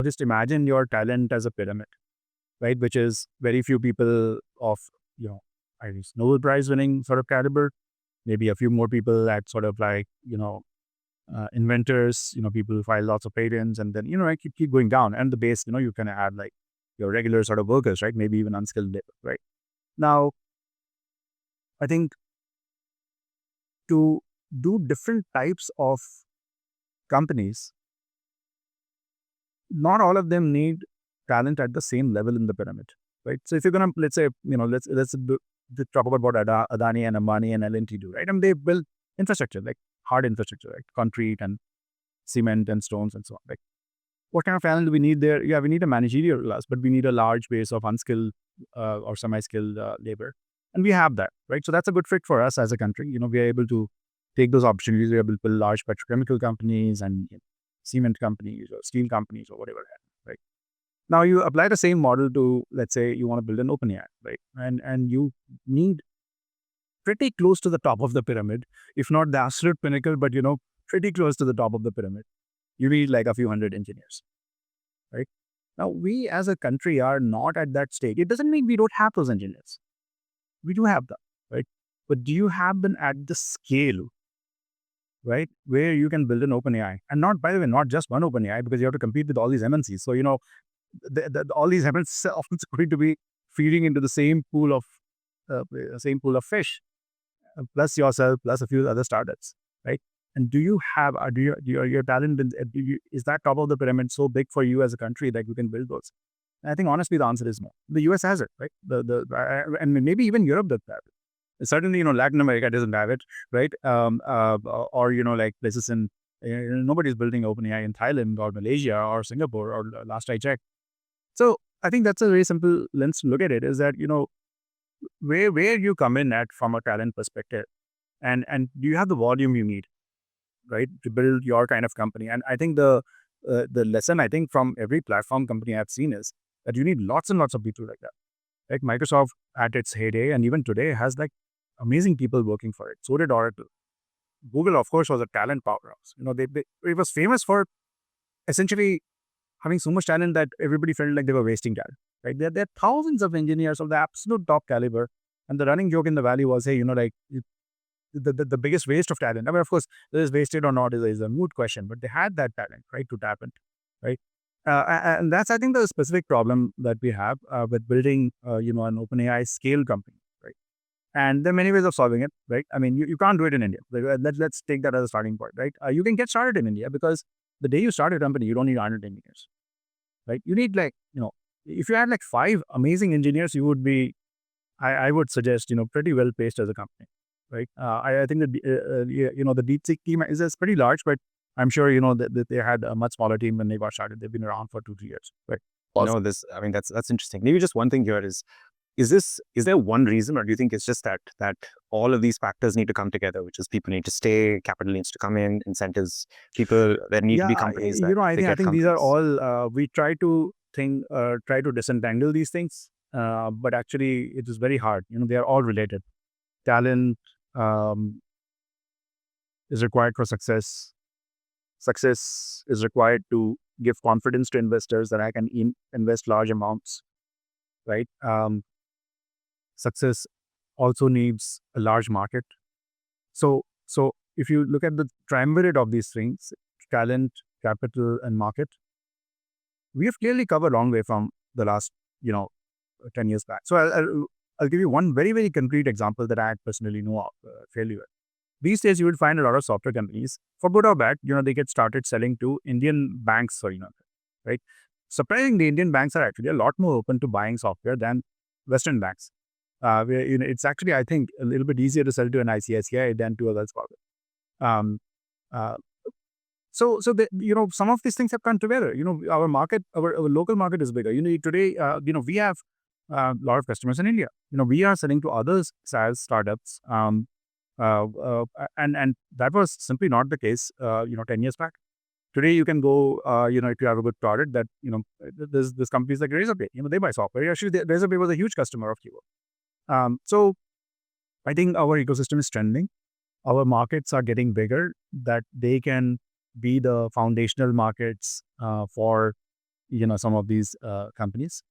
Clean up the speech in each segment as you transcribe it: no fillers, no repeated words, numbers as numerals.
Just imagine your talent as a pyramid, right? Which is very few people of, I guess, Nobel Prize winning sort of caliber, maybe a few more people at sort of like, inventors, people who file lots of patents, and then, I keep going down. And the base, you kind of add like your regular sort of workers, right? Maybe even unskilled labor, right? Now, I think to do different types of companies, not all of them need talent at the same level in the pyramid, right? So if you're gonna, let's say, talk about what Adani and Ambani and L&T do, right? I mean, they build infrastructure, like hard infrastructure, like concrete and cement and stones and so on. Like, what kind of talent do we need there? Yeah, we need a managerial class, but we need a large base of unskilled or semi-skilled labor, and we have that, right? So that's a good fit for us as a country. We are able to take those opportunities. We're able to build large petrochemical companies and cement companies or steel companies or whatever. Right now, you apply the same model to, let's say, you want to build an OpenAI, right? And you need pretty close to the top of the pyramid, if not the absolute pinnacle, but pretty close to the top of the pyramid. You need like a few hundred engineers, right? Now, we as a country are not at that stage. It doesn't mean we don't have those engineers. We do have them, right? But do you have them at the scale, right, where you can build an OpenAI? And not, by the way, not just one OpenAI, because you have to compete with all these MNCs. So, all these MNCs are also going to be feeding into the same pool of fish, plus yourself, plus a few other startups, right? And do you have, your talent, is that top of the pyramid so big for you as a country that you can build those? And I think honestly, the answer is no. The US has it, right? And maybe even Europe does have it. Certainly, Latin America doesn't have it, right? Or, like places in, nobody's building OpenAI in Thailand or Malaysia or Singapore, or last I checked. So I think that's a very simple lens to look at it, is that, where you come in at from a talent perspective, and do you have the volume you need, right, to build your kind of company? And I think the lesson, I think, from every platform company I've seen is that you need lots and lots of people like that. Like Microsoft at its heyday, and even today, has like amazing people working for it. So did Oracle. Google, of course, was a talent powerhouse. It was famous for essentially having so much talent that everybody felt like they were wasting talent. Right? There are thousands of engineers of the absolute top caliber, and the running joke in the valley was, hey, the biggest waste of talent. I mean, of course, whether it's wasted or not is a moot question, but they had that talent, right, to tap into, right? And that's, I think, the specific problem that we have with building, an OpenAI scale company, right? And there are many ways of solving it, right? I mean, you can't do it in India. Let's take that as a starting point, right? You can get started in India, because the day you start a company, you don't need 100 engineers, right? You need, like, if you had like 5 amazing engineers, you would be, I would suggest, pretty well placed as a company, right? I think that, the DeepSeek team is pretty large, but I'm sure, that they had a much smaller team when they got started. They've been around for 2-3 years, right? No, I mean, that's interesting. Maybe just one thing here is there one reason, or do you think it's just that all of these factors need to come together, which is people need to stay, capital needs to come in, incentives, there need to be companies that I think get these are companies. all, we try to disentangle these things, but actually it is very hard. They are all related. Talent um, is required for success. Success is required to give confidence to investors that I can invest large amounts, right? Success also needs a large market. So if you look at the triumvirate of these things, talent, capital, and market, we have clearly covered a long way from the last, 10 years back. So I'll give you one very, very concrete example that I personally know of fairly well. These days, you will find a lot of software companies, for good or bad, they get started selling to Indian banks, right? Surprisingly, Indian banks are actually a lot more open to buying software than Western banks. It's actually, I think, a little bit easier to sell to an ICICI than to a Wells Fargo. Um, uh, some of these things have come together. Our market, our local market is bigger. Today, we have a lot of customers in India. We are selling to others SaaS startups. And that was simply not the case, 10 years back. Today, you can go, if you have a good product that, there's companies like Razorpay, they buy software. Actually, Razorpay was a huge customer of Keywords. So I think our ecosystem is trending. Our markets are getting bigger, that they can be the foundational markets for some of these companies.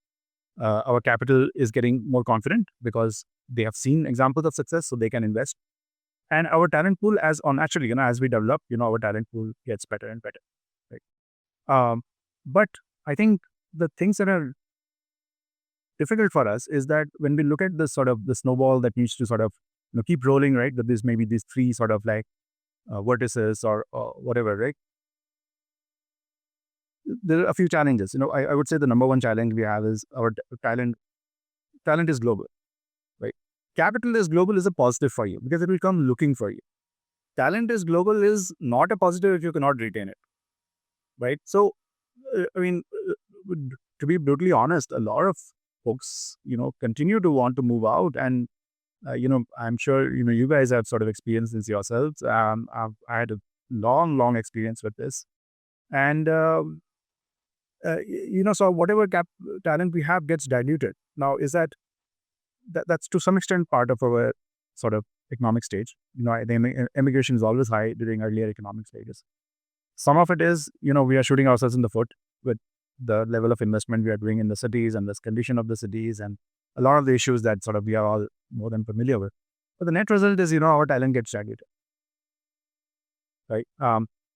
Our capital is getting more confident because they have seen examples of success, so they can invest. And our talent pool, naturally, as we develop, our talent pool gets better and better. Right. But I think the things that are difficult for us is that when we look at the sort of the snowball that needs to sort of keep rolling, right? That there's maybe these three sort of like vertices or whatever, right? There are a few challenges. I would say the number one challenge we have is our talent. Talent is global, right? Capital is global is a positive for you because it will come looking for you. Talent is global is not a positive if you cannot retain it, right? So, I mean, to be brutally honest, a lot of folks, continue to want to move out, and I'm sure you guys have sort of experienced this yourselves. I had a long experience with this, and so whatever talent we have gets diluted. Now, is that's to some extent part of our sort of economic stage. The immigration is always high during earlier economic stages. Some of it is, we are shooting ourselves in the foot with the level of investment we are doing in the cities and this condition of the cities and a lot of the issues that sort of we are all more than familiar with. But the net result is, our talent gets diluted, right?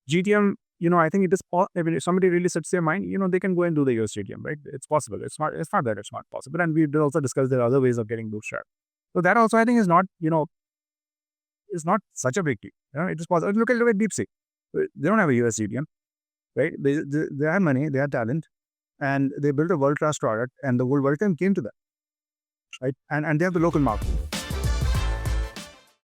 GTM, I think it is, if somebody really sets their mind, they can go and do the US GTM, right? It's possible. It's not that it's not possible. And we did also discuss there are other ways of getting bootstrapped. So that also, I think, is not, is not such a big deal. It is possible. Look at DeepSeek. They don't have a US GTM, right? They have money, they have talent, and they built a world-class product, and the whole world came to them, right? And they have the local market.